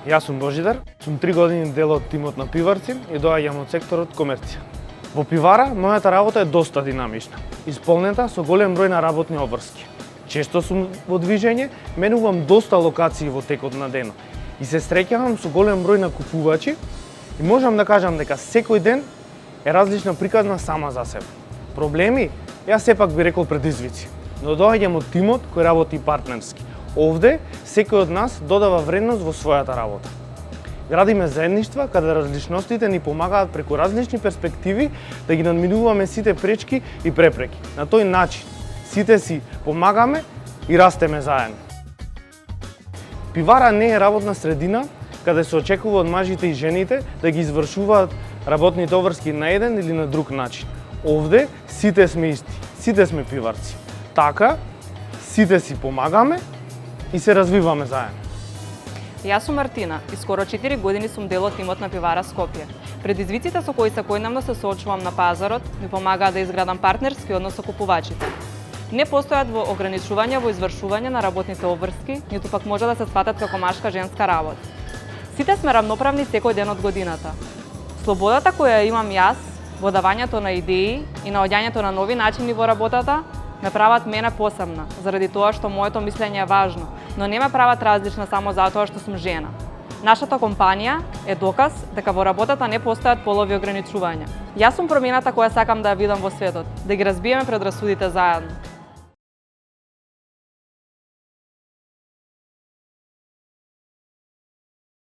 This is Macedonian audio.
Јас сум Божидар, сум 3 години дел од тимот на пиварци и доаѓам од секторот комерција. Во пивара, мојата работа е доста динамична, исполнета со голем број на работни обврски. Често сум во движење, менувам доста локации во текот на денот и се среќавам со голем број на купувачи и можам да кажам дека секој ден е различна приказна сама за себе. Проблеми? Јас сепак би рекол предизвици, но доаѓам од тимот кој работи партнерски. Овде, секој од нас додава вредност во својата работа. Градиме заедништва каде различностите ни помагаат преку различни перспективи да ги надминуваме сите пречки и препреки. На тој начин, сите си помагаме и растеме заедно. Пивара не е работна средина каде се очекува од мажите и жените да ги извршуваат работните обврски на еден или на друг начин. Овде сите сме исти, сите сме пиварци. Така, сите си помагаме и се развиваме заедно. Јас сум Мартина и скоро 4 години сум дел од тимот на пивара Скопје. Предизвиците со кои секојдневно се соочувам на пазарот ми помагаат да изградам партнерски однос со купувачите. Не постојат во ограничување во извршување на работните обврски, ниту пак може да се сватат како машка-женска работа. Сите сме рамноправни секој ден од годината. Слободата која имам јас во давањето на идеи и наоѓањето на нови начини во работата ме прават мене посебна, заради тоа што моето мислење е важно, но не ме прават различна само затоа што сум жена. Нашата компанија е доказ дека во работата не постојат полови ограничувања. Јас сум промената која сакам да ја видам во светот, да ги разбиеме предрасудите заедно.